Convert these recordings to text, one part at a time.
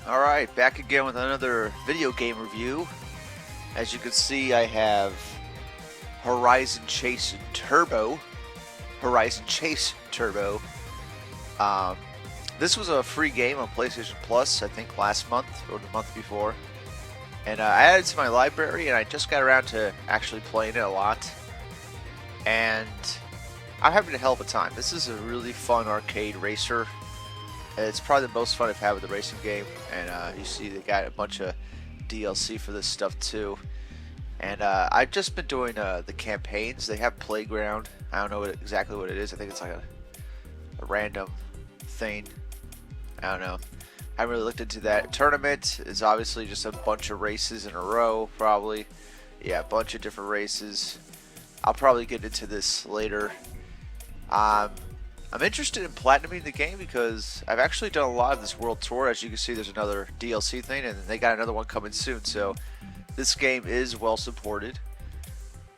Alright, back again with another video game review. As you can see, I have Horizon Chase Turbo. Horizon Chase Turbo. This was a free game on PlayStation Plus, I think last month or the month before. And I added it to my library, and I just got around to actually playing it a lot. And I'm having a hell of a time. This is a really fun arcade racer. It's probably the most fun I've had with the racing game, and you see they got a bunch of DLC for this stuff too. And I've just been doing the campaigns. They have Playground. I don't know exactly what it is. I think it's like a random thing. I don't know. I haven't really looked into that. Tournament is obviously just a bunch of races in a row, probably. Yeah, a bunch of different races. I'll probably get into this later. I'm interested in platinuming the game because I've actually done a lot of this world tour. As you can see, there's another DLC thing, and they got another one coming soon. So this game is well supported,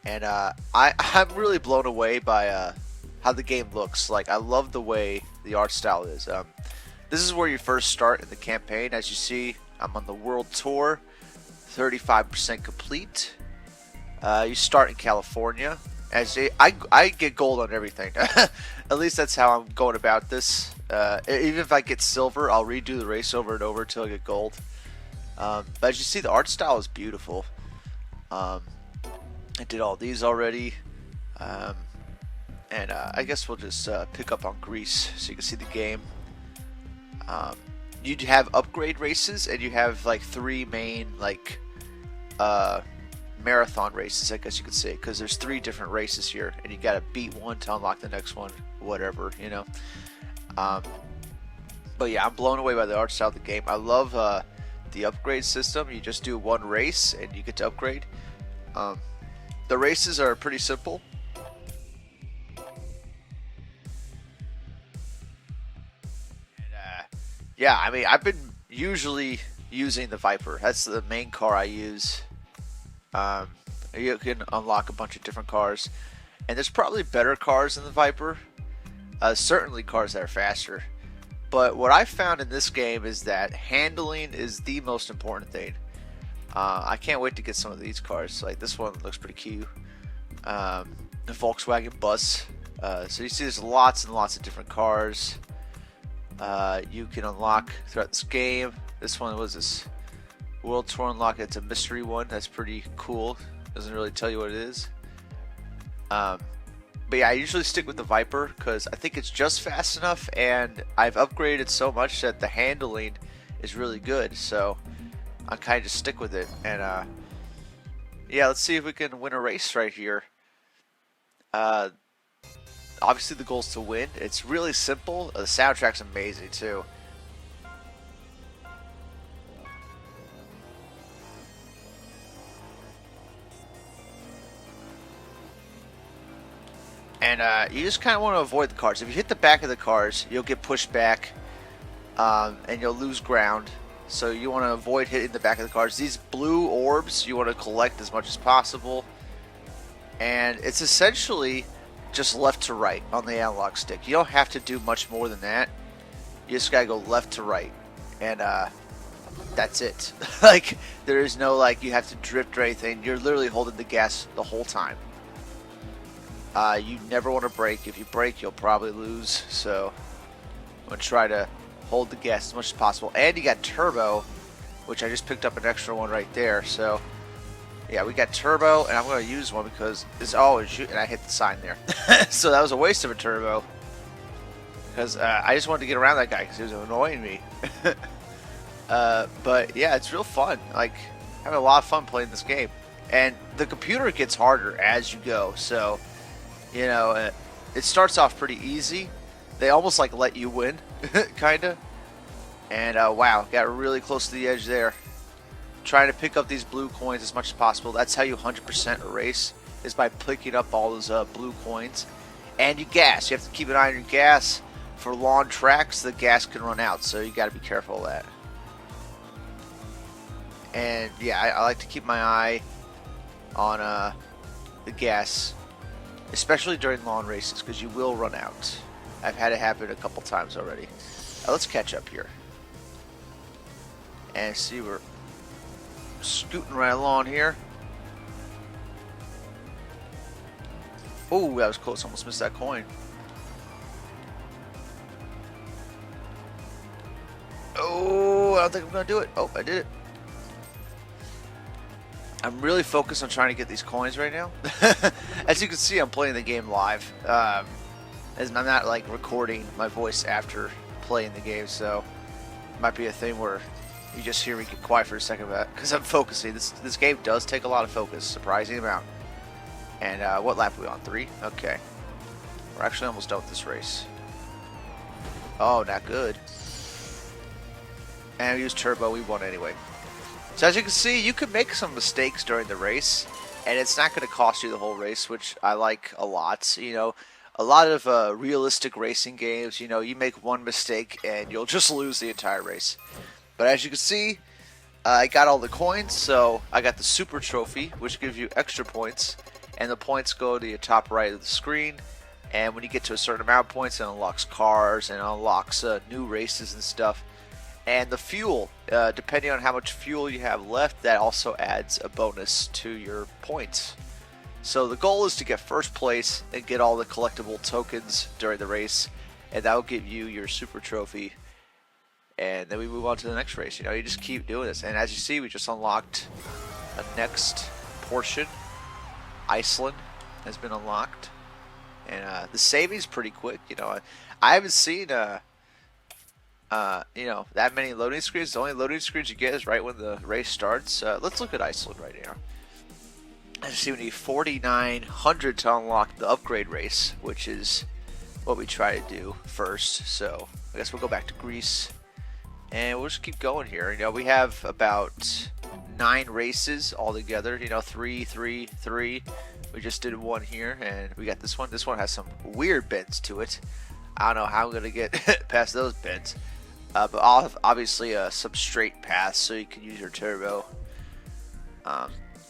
and I'm really blown away by how the game looks. Like, I love the way the art style is. This is where you first start in the campaign. As you see, I'm on the world tour, 35% complete. You start in California. I get gold on everything. At least that's how I'm going about this. Even if I get silver, I'll redo the race over and over until I get gold. But as you see, the art style is beautiful. I did all these already. And I guess we'll just pick up on Greece so you can see the game. You have upgrade races, and you have like 3 main marathon races, I guess you could say, because there's 3 different races here, and you gotta beat one to unlock the next one, whatever, you know. But yeah, I'm blown away by the art style of the game. I love the upgrade system. You just do one race and you get to upgrade. The races are pretty simple. And, yeah, I mean, I've been usually using the Viper. That's the main car I use. You can unlock a bunch of different cars, and there's probably better cars than the Viper. Certainly cars that are faster. But what I found in this game is that handling is the most important thing. I can't wait to get some of these cars. Like this one looks pretty cute. The Volkswagen Bus. So you see there's lots and lots of different cars you can unlock throughout this game. This one was this World Tour unlock. It's a mystery one. That's pretty cool. Doesn't really tell you what it is. But yeah, I usually stick with the Viper because I think it's just fast enough, and I've upgraded so much that the handling is really good. So I kind of just stick with it. And yeah, let's see if we can win a race right here. Obviously the goal is to win. It's really simple. The soundtrack's amazing too. And you just kind of want to avoid the cars. If you hit the back of the cars, you'll get pushed back, and you'll lose ground. So you want to avoid hitting the back of the cars. These blue orbs you want to collect as much as possible. And it's essentially just left to right on the analog stick. You don't have to do much more than that. You just gotta go left to right, and that's it. Like, there is no you have to drift or anything. You're literally holding the gas the whole time. You never want to brake. If you brake, you'll probably lose. So I'm going to try to hold the gas as much as possible. And you got turbo, which I just picked up an extra one right there. So yeah, we got turbo, and I'm going to use one because it's always shoot. And I hit the sign there. So that was a waste of a turbo because I just wanted to get around that guy because he was annoying me. But yeah, it's real fun. Like, having a lot of fun playing this game. And the computer gets harder as you go. So you know, it starts off pretty easy. They almost let you win, kinda. And wow, got really close to the edge there. Trying to pick up these blue coins as much as possible. That's how you 100% a race, is by picking up all those blue coins. And you gas. You have to keep an eye on your gas. For long tracks, the gas can run out, so you got to be careful of that. And yeah, I like to keep my eye on the gas, especially during long races, because you will run out. I've had it happen a couple times already. Let's catch up here. And see, we're scooting right along here. Oh, that was close. Almost missed that coin. Oh, I don't think I'm going to do it. Oh, I did it. I'm really focused on trying to get these coins right now. As you can see, I'm playing the game live. As I'm not like recording my voice after playing the game, so it might be a thing where you just hear me get quiet for a second because I'm focusing. This game does take a lot of focus, surprising amount. And what lap are we on? 3? Okay. We're actually almost done with this race. Oh, not good. And we used turbo, we won anyway. So as you can see, you can make some mistakes during the race, and it's not going to cost you the whole race, which I like a lot. You know, a lot of realistic racing games, you know, you make one mistake and you'll just lose the entire race. But as you can see, I got all the coins, so I got the Super Trophy, which gives you extra points, and the points go to your top right of the screen. And when you get to a certain amount of points, it unlocks cars and unlocks new races and stuff. And the fuel, depending on how much fuel you have left, that also adds a bonus to your points. So the goal is to get first place and get all the collectible tokens during the race, and that will give you your Super Trophy. And then we move on to the next race. You know, you just keep doing this. And as you see, we just unlocked a next portion. Iceland has been unlocked. And the saving's pretty quick. You know, I haven't seen you know, that many loading screens. The only loading screens you get is right when the race starts. Let's look at Iceland right now. As you see, we need 4,900 to unlock the upgrade race, which is what we try to do first. So I guess we'll go back to Greece, and we'll just keep going here. You know, we have about 9 races altogether. You know, 3, 3, 3. We just did one here, and we got this one. This one has some weird bends to it. I don't know how I'm gonna get past those bends. But I'll have obviously some straight paths so you can use your turbo.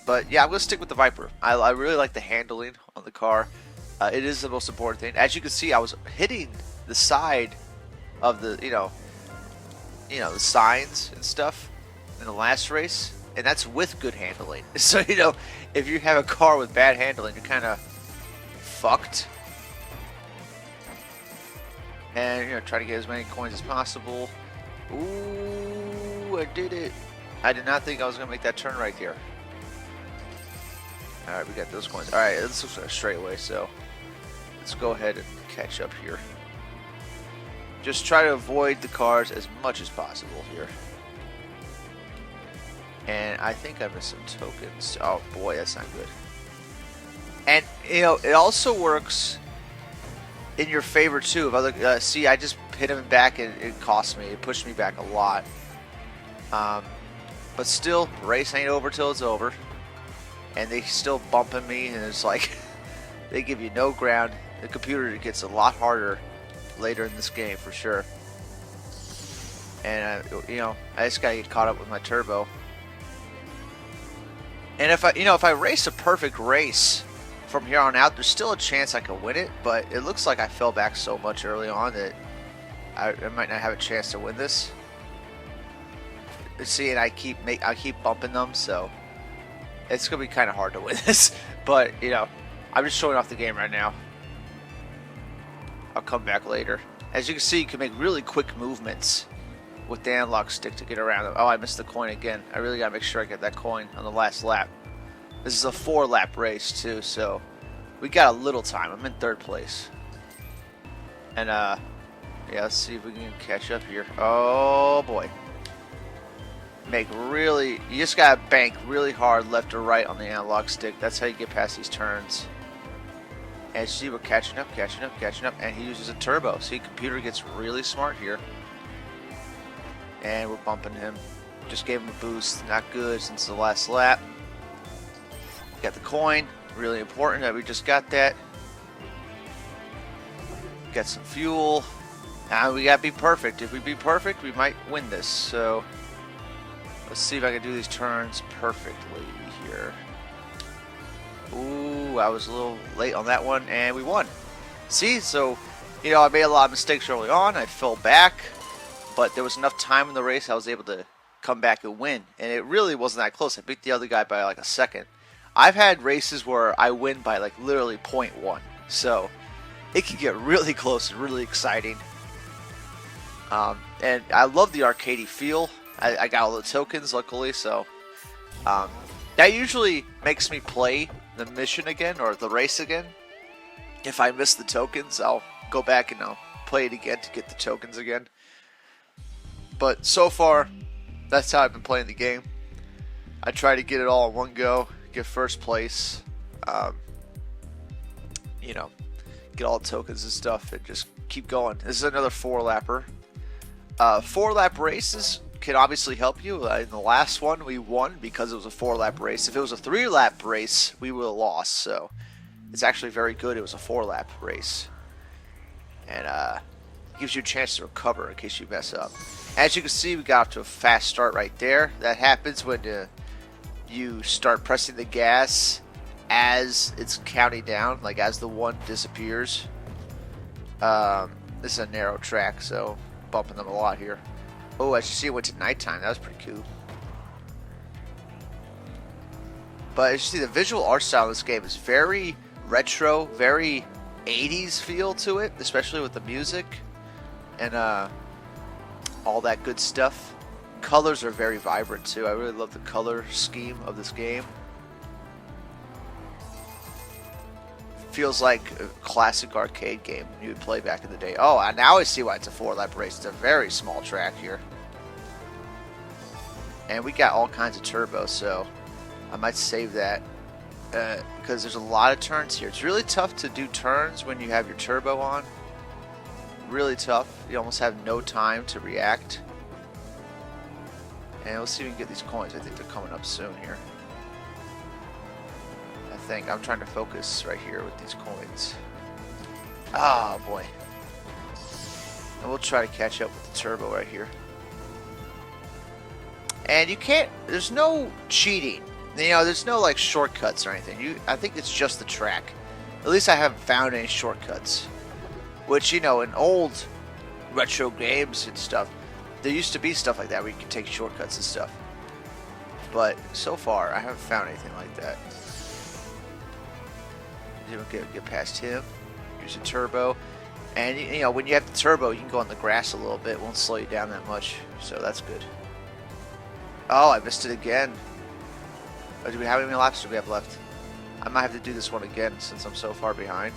But yeah, I'm going to stick with the Viper. I really like the handling on the car. It is the most important thing. As you can see, I was hitting the side of the, you know, the signs and stuff in the last race. And that's with good handling. So, you know, if you have a car with bad handling, you're kind of fucked. And, you know, try to get as many coins as possible. Ooh, I did it. I did not think I was going to make that turn right here. Alright, we got those coins. Alright, this looks like a straightaway, so let's go ahead and catch up here. Just try to avoid the cars as much as possible here. And I think I missed some tokens. Oh boy, that's not good. And, you know, it also works in your favor too. If other see, I just hit him back and it cost me. It pushed me back a lot. But still, the race ain't over till it's over. And they still bumping me, and it's like they give you no ground. The computer gets a lot harder later in this game for sure. And you know, I just gotta get caught up with my turbo. And if I race a perfect race from here on out, there's still a chance I can win it, but it looks like I fell back so much early on that I might not have a chance to win this. See, and I keep bumping them, so it's gonna be kind of hard to win this. But you know, I'm just showing off the game right now. I'll come back later. As you can see, you can make really quick movements with the analog stick to get around them. Oh, I missed the coin again. I really gotta make sure I get that coin on the last lap. This is a 4-lap race too, so we got a little time. I'm in 3rd place. And yeah, let's see if we can catch up here. Oh boy. You just gotta bank really hard left or right on the analog stick. That's how you get past these turns. And see, we're catching up, and he uses a turbo. See, computer gets really smart here. And we're bumping him. Just gave him a boost. Not good since the last lap. Got the coin. Really important that we just got that. Got some fuel. Now we gotta be perfect. If we be perfect, we might win this. So let's see if I can do these turns perfectly here. Ooh, I was a little late on that one, and we won. See, so, you know, I made a lot of mistakes early on. I fell back, but there was enough time in the race I was able to come back and win. And it really wasn't that close. I beat the other guy by like a second. I've had races where I win by like literally 0.1. So it can get really close and really exciting. And I love the arcadey feel. I got all the tokens, luckily, so that usually makes me play the mission again or the race again. If I miss the tokens, I'll go back and I'll play it again to get the tokens again. But so far, that's how I've been playing the game. I try to get it all in one go, get first place, you know, get all the tokens and stuff, and just keep going. This is another 4-lapper. 4-lap races can obviously help you. In the last one, we won because it was a 4-lap race. If it was a 3-lap race, we would have lost. So it's actually very good. It was a 4-lap race, and gives you a chance to recover in case you mess up. As you can see, we got off to a fast start right there. That happens when you start pressing the gas as it's counting down, like as the one disappears. This is a narrow track, so bumping them a lot here. Oh, as you see, it went to nighttime. That was pretty cool. But as you see, the visual art style of this game is very retro, very 80s feel to it, especially with the music and all that good stuff. Colors are very vibrant too. I really love the color scheme of this game. Feels like a classic arcade game you would play back in the day. Oh, now I see why it's a 4-lap race. It's a very small track here. And we got all kinds of turbo, so I might save that because there's a lot of turns here. It's really tough to do turns when you have your turbo on. Really tough. You almost have no time to react. And we'll see if we can get these coins. I think they're coming up soon here. I'm trying to focus right here with these coins. Oh boy. And we'll try to catch up with the turbo right here. And you can't, there's no cheating. You know, there's no like shortcuts or anything. I think it's just the track. At least I haven't found any shortcuts. Which, you know, in old retro games and stuff, there used to be stuff like that where you could take shortcuts and stuff. But so far, I haven't found anything like that. Get past him. Use a turbo, and you know when you have the turbo, you can go on the grass a little bit. It won't slow you down that much, so that's good. Oh, I missed it again. Oh, do we have any laps? Do we have left? I might have to do this one again since I'm so far behind.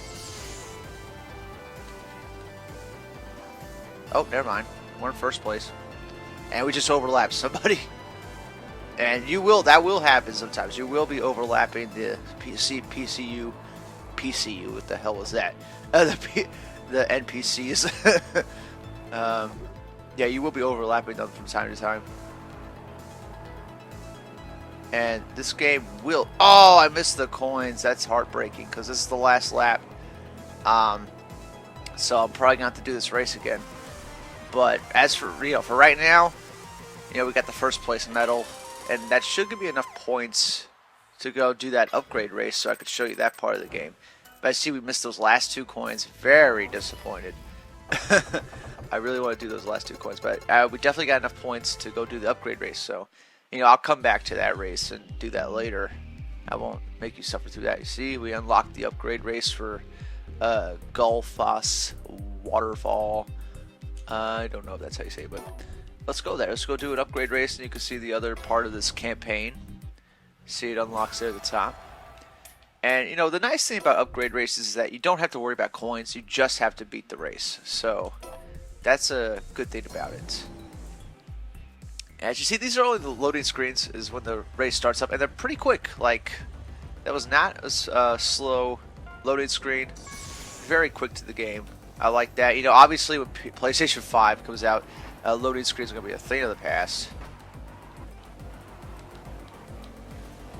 Oh, never mind. We're in first place, and we just overlapped somebody. And that will happen sometimes. You will be overlapping the PCU. What the hell was that? The NPCs. Yeah, you will be overlapping them from time to time. And this game will... Oh, I missed the coins. That's heartbreaking because this is the last lap. So I'm probably going to have to do this race again. But as for, for right now, we got the first place medal. And that should give me enough points to go do that upgrade race so I could show you that part of the game. But I see we missed those last 2 coins. Very disappointed. I really want to do those last 2 coins, but we definitely got enough points to go do the upgrade race. So, I'll come back to that race and do that later. I won't make you suffer through that. You see, we unlocked the upgrade race for Gullfoss Waterfall. I don't know if that's how you say it, but let's go there. Let's go do an upgrade race, and you can see the other part of this campaign. See, it unlocks there at the top. And, the nice thing about upgrade races is that you don't have to worry about coins. You just have to beat the race. So, that's a good thing about it. As you see, these are only the loading screens is when the race starts up. And they're pretty quick. Like, that was not a slow loading screen. Very quick to the game. I like that. Obviously, when PlayStation 5 comes out, loading screens are going to be a thing of the past.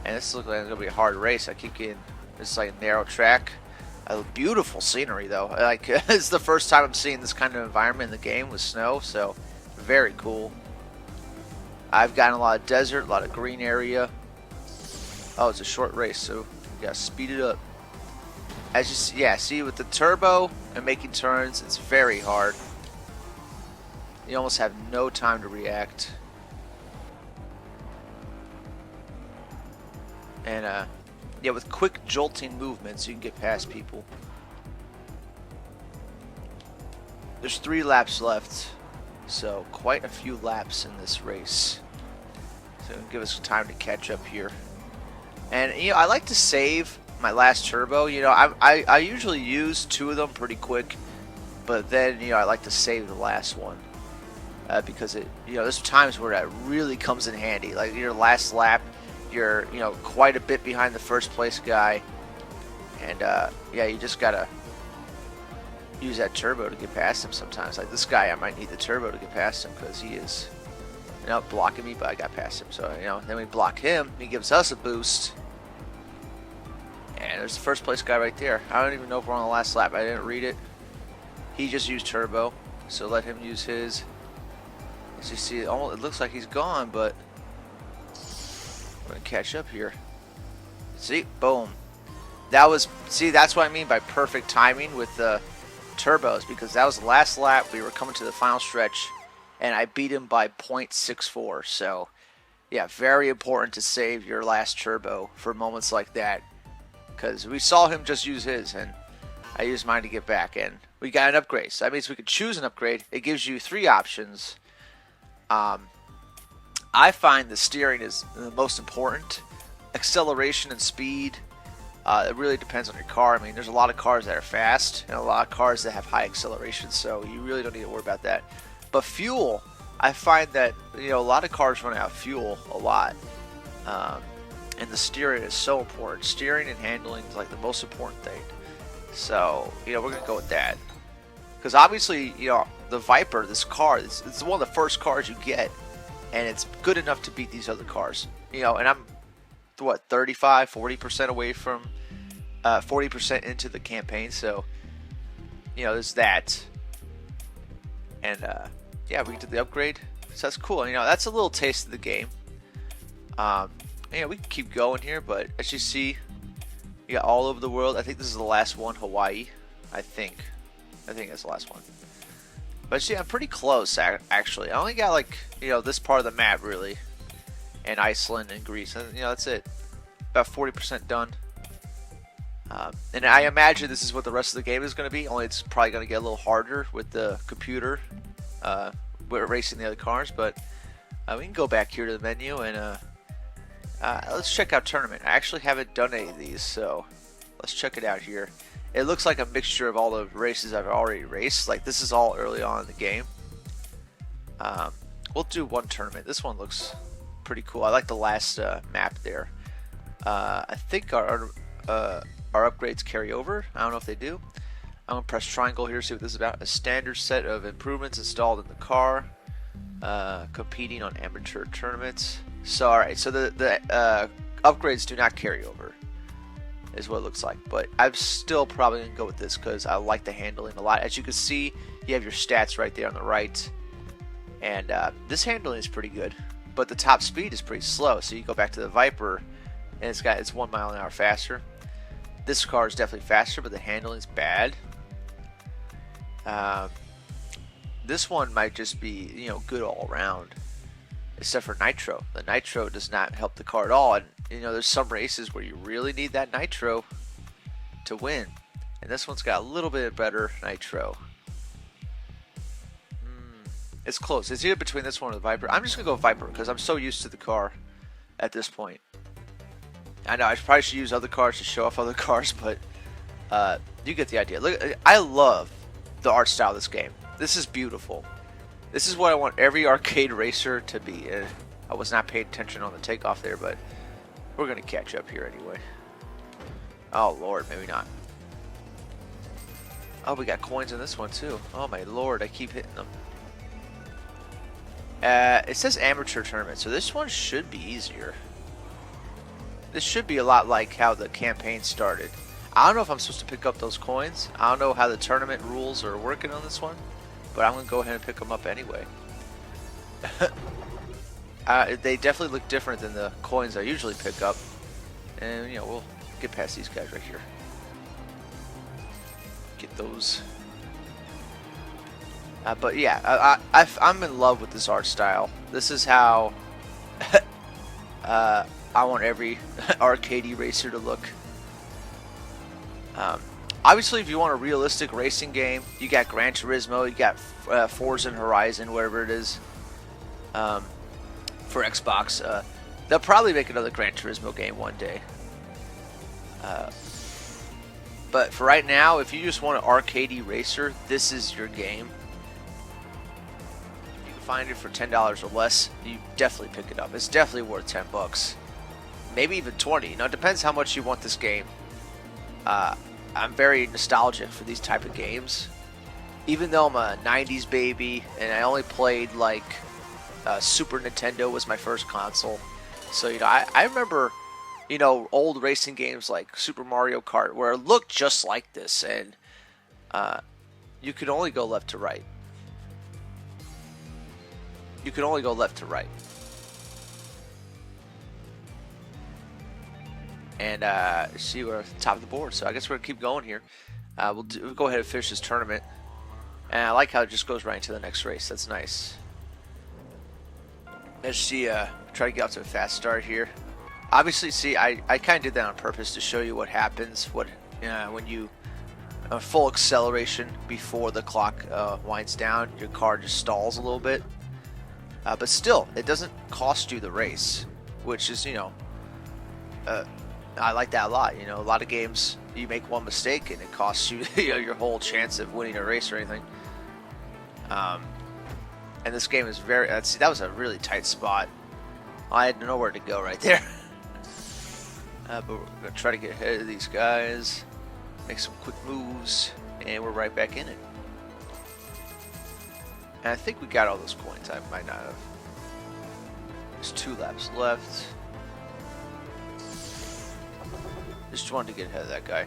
And this looks like it's going to be a hard race. I keep getting this like a narrow track. A beautiful scenery though. Like it's the first time I'm seeing this kind of environment in the game with snow, so very cool. I've gotten a lot of desert, a lot of green area. Oh, it's a short race, so you gotta speed it up. As you see, see with the turbo and making turns, it's very hard. You almost have no time to react. And yeah, with quick jolting movements, you can get past people. There's 3 laps left, so quite a few laps in this race. So it'll give us time to catch up here. And you know, I like to save my last turbo. You know, I usually use 2 of them pretty quick, but then you know I like to save the last one because it, you know, there's times where that really comes in handy. Like your last lap, you're, you know, quite a bit behind the first place guy, and yeah, you just gotta use that turbo to get past him sometimes. Like this guy, I might need the turbo to get past him because he is, you know, blocking me, but I got past him. So, you know, then we block him, he gives us a boost. And there's the first place guy right there. I don't even know if we're on the last lap. I didn't read it. He just used turbo, so let him use his. As you see, it looks like he's gone, but I'm gonna catch up here. See, boom. That was, see, that's what I mean by perfect timing with the turbos, because that was the last lap. We were coming to the final stretch, and I beat him by 0.64. So, yeah, very important to save your last turbo for moments like that, because we saw him just use his, and I used mine to get back, and we got an upgrade. So that means we could choose an upgrade. It gives you 3 options. I find the steering is the most important. Acceleration and speed, it really depends on your car. I mean, there's a lot of cars that are fast and a lot of cars that have high acceleration, so you really don't need to worry about that. But fuel, I find that, you know, a lot of cars run out of fuel a lot, and the steering is so important. Steering and handling is like the most important thing. So, you know, we're gonna go with that, because obviously, you know, the Viper, this car, it's one of the first cars you get, and it's good enough to beat these other cars. You know, and I'm what, 35-40% away from 40% into the campaign, so you know, there's that. And yeah, we did the upgrade, so that's cool. You know, that's a little taste of the game. Yeah, we can keep going here, but as you see, you got all over the world. I think this is the last one, Hawaii. I think that's the last one. But see, I'm pretty close, actually. I only got, like, you know, this part of the map, really. And Iceland and Greece. And, you know, that's it. About 40% done. And I imagine this is what the rest of the game is going to be. Only it's probably going to get a little harder with the computer. We're racing the other cars. But we can go back here to the menu and let's check out tournament. I actually haven't done any of these, so let's check it out here. It looks like a mixture of all the races I've already raced. Like, this is all early on in the game. We'll do one tournament. This one looks pretty cool. I like the last map there. I think our upgrades carry over. I don't know if they do. I'm going to press triangle here to see what this is about. A standard set of improvements installed in the car. Competing on amateur tournaments. So, alright, so the upgrades do not carry over, is what it looks like. But I'm still probably going to go with this because I like the handling a lot. As you can see, you have your stats right there on the right. And this handling is pretty good. But the top speed is pretty slow. So you go back to the Viper, and it's 1 mile an hour faster. This car is definitely faster, but the handling is bad. This one might just be, you know, good all around. Except for nitro. The nitro does not help the car at all. And, you know, there's some races where you really need that nitro to win. And this one's got a little bit better nitro. It's close. It's either between this one or the Viper. I'm just going to go Viper because I'm so used to the car at this point. I know I probably should use other cars to show off other cars, but you get the idea. Look, I love the art style of this game. This is beautiful. This is what I want every arcade racer to be. I was not paying attention on the takeoff there, but we're going to catch up here anyway. Oh, Lord, maybe not. Oh, we got coins in this one, too. Oh, my Lord, I keep hitting them. It says amateur tournament, so this one should be easier. This should be a lot like how the campaign started. I don't know if I'm supposed to pick up those coins. I don't know how the tournament rules are working on this one, but I'm going to go ahead and pick them up anyway. They definitely look different than the coins I usually pick up. And, you know, we'll get past these guys right here. Get those. But yeah, I'm in love with this art style. This is how I want every arcadey racer to look. Obviously, if you want a realistic racing game, you got Gran Turismo, you got Forza Horizon, whatever it is, for Xbox. They'll probably make another Gran Turismo game one day. But for right now, if you just want an arcadey racer, this is your game. If you can find it for $10 or less, you definitely pick it up. It's definitely worth $10. Maybe even 20. You know, it depends how much you want this game. I'm very nostalgic for these type of games. Even though I'm a 90s baby and I only played like Super Nintendo was my first console. So, you know, I remember, you know, old racing games like Super Mario Kart where it looked just like this, and you could only go left to right. You could only go left to right. And see, we're at the top of the board, so I guess we're gonna keep going here. We'll go ahead and finish this tournament. And I like how it just goes right into the next race. That's nice. Let's see, try to get out to a fast start here. Obviously, see, I kind of did that on purpose to show you what happens when you full acceleration before the clock winds down. Your car just stalls a little bit, but still, it doesn't cost you the race, which is, you know, I like that a lot. You know, a lot of games you make one mistake and it costs you, you know, your whole chance of winning a race or anything. And this game is very. See, that was a really tight spot. I had nowhere to go right there. But we're gonna try to get ahead of these guys, make some quick moves, and we're right back in it. And I think we got all those coins. I might not have. There's 2 laps left. Just wanted to get ahead of that guy.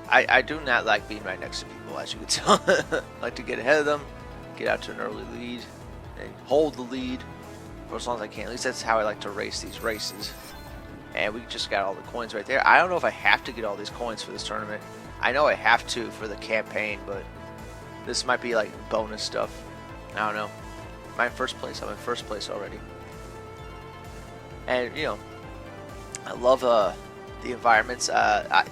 I do not like being right next to people, as you can tell. I like to get ahead of them, get out to an early lead, and hold the lead for as long as I can. At least that's how I like to race these races. And we just got all the coins right there. I don't know if I have to get all these coins for this tournament. I know I have to for the campaign, but this might be like bonus stuff. I don't know. Am I in first place? I'm in first place already. And, you know, I love the environments.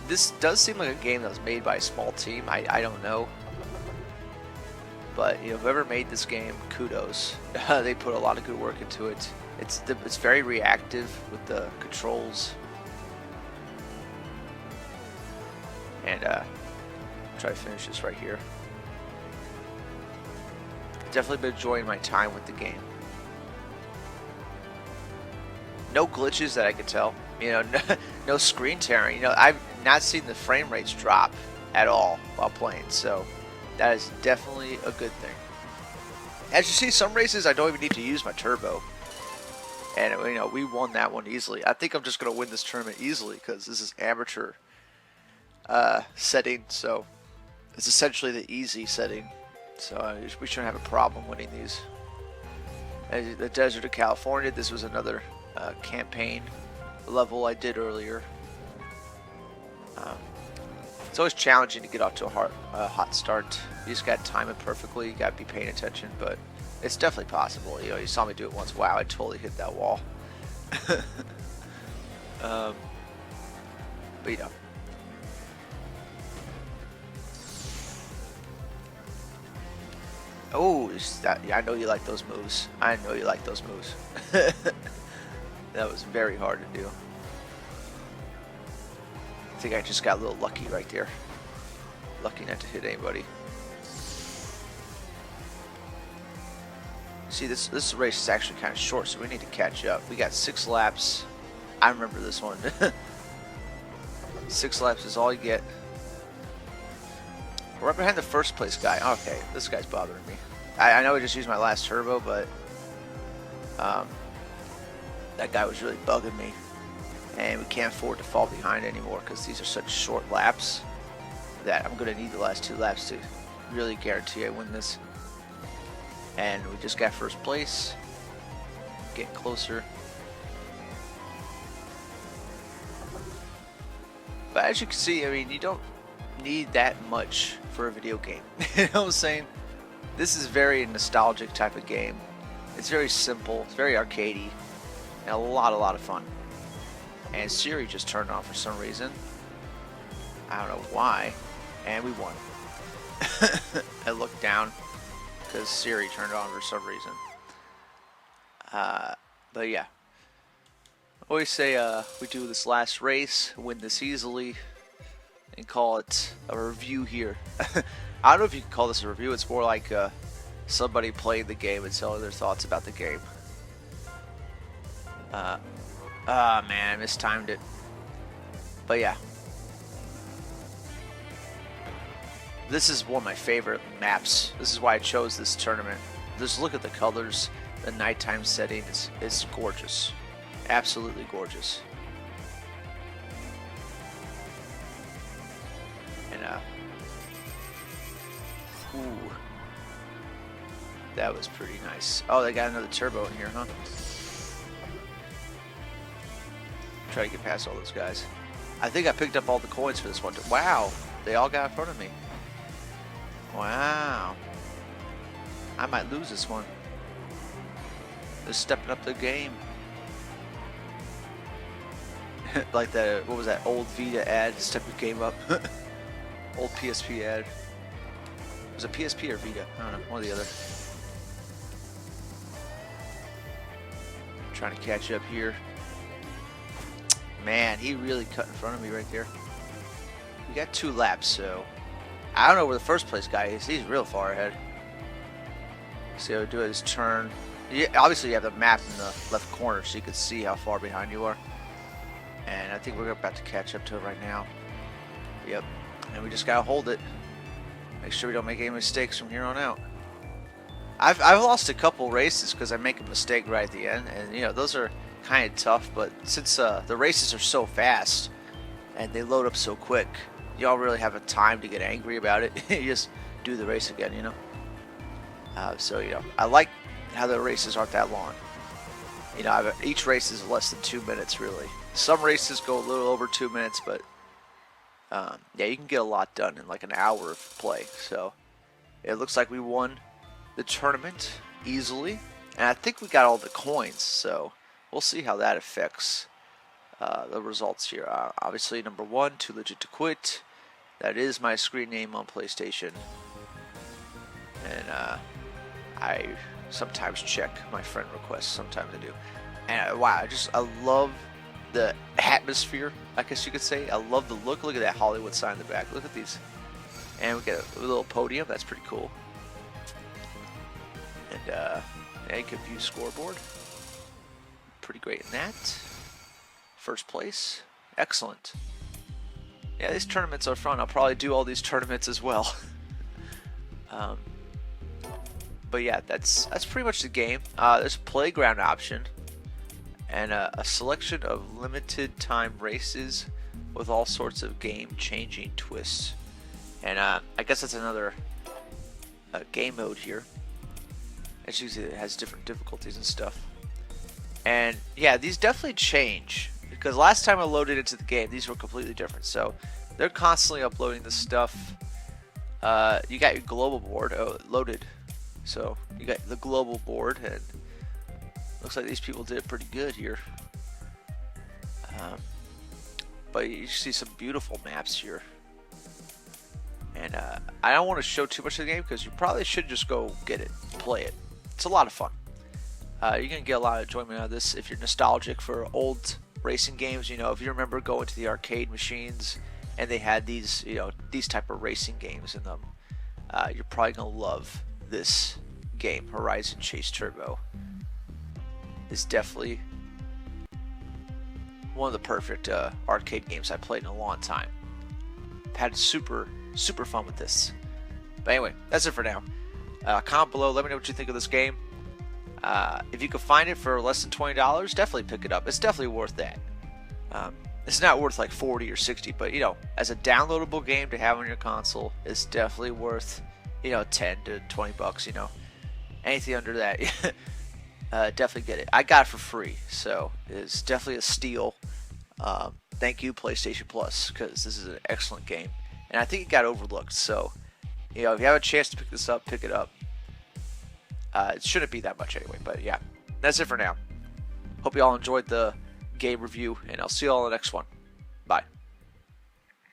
This does seem like a game that was made by a small team. I don't know. But, you know, whoever made this game, kudos. They put a lot of good work into it. It's very reactive with the controls. And try to finish this right here. Definitely been enjoying my time with the game. No glitches that I could tell. You know, no screen tearing. You know, I've not seen the frame rates drop at all while playing. So that is definitely a good thing. As you see, some races I don't even need to use my turbo. And, you know, we won that one easily. I think I'm just going to win this tournament easily because this is amateur setting. So it's essentially the easy setting. So we shouldn't have a problem winning these. As the Desert of California, this was another campaign level I did earlier. It's always challenging to get off to a hot start. You just got to time it perfectly. You got to be paying attention, but it's definitely possible. You know, you saw me do it once. Wow, I totally hit that wall. But you know. Oh, I know you like those moves. I know you like those moves. That was very hard to do. I think I just got a little lucky right there. Lucky not to hit anybody. See, this race is actually kind of short, so we need to catch up. We got 6 laps. I remember this one. 6 laps is all you get. We're right behind the first place guy. Okay, this guy's bothering me. I know I just used my last turbo, but that guy was really bugging me. And we can't afford to fall behind anymore because these are such short laps that I'm going to need the last 2 laps to really guarantee I win this. And we just got first place. Getting closer. But as you can see, I mean, you don't need that much for a video game. You know what I'm saying? This is very nostalgic type of game. It's very simple. It's very arcadey. And a lot of fun. and Siri just turned on for some reason. I don't know why, and we won. I looked down because Siri turned on for some reason. But yeah, I always say we do this last race, win this easily, and call it a review here. I don't know if you can call this a review. It's more like somebody playing the game and telling their thoughts about the game. Man, I mistimed it. But yeah. This is one of my favorite maps. This is why I chose this tournament. Just look at the colors, the nighttime setting. It's gorgeous. Absolutely gorgeous. And ooh, that was pretty nice. Oh, they got another turbo in here, huh? Try to get past all those guys. I think I picked up all the coins for this one. Wow, they all got in front of me. Wow. I might lose this one. They're stepping up the game. Like that, what was that old Vita ad? Step your game up. Old PSP ad. Was it PSP or Vita? I don't know, one or the other. Trying to catch up here. Man, he really cut in front of me right there. We got 2 laps, so I don't know where the first place guy is. He's real far ahead. See how we do his turn. Obviously, you have the map in the left corner, so you can see how far behind you are. And I think we're about to catch up to it right now. Yep. And we just gotta hold it. Make sure we don't make any mistakes from here on out. I've lost a couple races because I make a mistake right at the end, and you know those are kind of tough. But since the races are so fast and they load up so quick, you don't really have a time to get angry about it. You just do the race again, you know. So you know, I like how the races aren't that long. You know, each race is less than 2 minutes, really. Some races go a little over 2 minutes, but yeah, you can get a lot done in like an hour of play. So it looks like we won the tournament easily, and I think we got all the coins. So we'll see how that affects the results here. Obviously, number 1, Too Legit to Quit. That is my screen name on PlayStation, and I sometimes check my friend requests. Sometimes I do. And wow, I love the atmosphere, I guess you could say. I love the look. Look at that Hollywood sign in the back. Look at these. And we get a little podium. That's pretty cool. And yeah, you can view scoreboard. Pretty great in that. First place. Excellent. Yeah, these tournaments are fun. I'll probably do all these tournaments as well. But yeah, that's pretty much the game. There's a playground option and a selection of limited time races with all sorts of game-changing twists. And I guess that's another game mode here. As you see, it has different difficulties and stuff. And yeah, these definitely change, because last time I loaded into the game, these were completely different. So they're constantly uploading this stuff. You got your global board loaded. So you got the global board, and looks like these people did pretty good here. But you see some beautiful maps here. And I don't want to show too much of the game because you probably should just go get it, play it. It's a lot of fun. You're going to get a lot of enjoyment out of this if you're nostalgic for old racing games. You know, if you remember going to the arcade machines and they had these, you know, these type of racing games in them, you're probably going to love this game. Horizon Chase Turbo is definitely one of the perfect arcade games I played in a long time. Had super fun with this. But anyway, that's it for now. Comment below, let me know what you think of this game. If you can find it for less than $20, definitely pick it up. It's definitely worth that. It's not worth like 40 or 60, but you know, as a downloadable game to have on your console, it's definitely worth, you know, 10 to 20 bucks, you know. Anything under that, definitely get it. I got it for free, so it's definitely a steal. Thank you, PlayStation Plus, because this is an excellent game. And I think it got overlooked, so, you know, if you have a chance to pick this up, pick it up. It shouldn't be that much anyway, but yeah. That's it for now. Hope you all enjoyed the game review, and I'll see you all in the next one. Bye.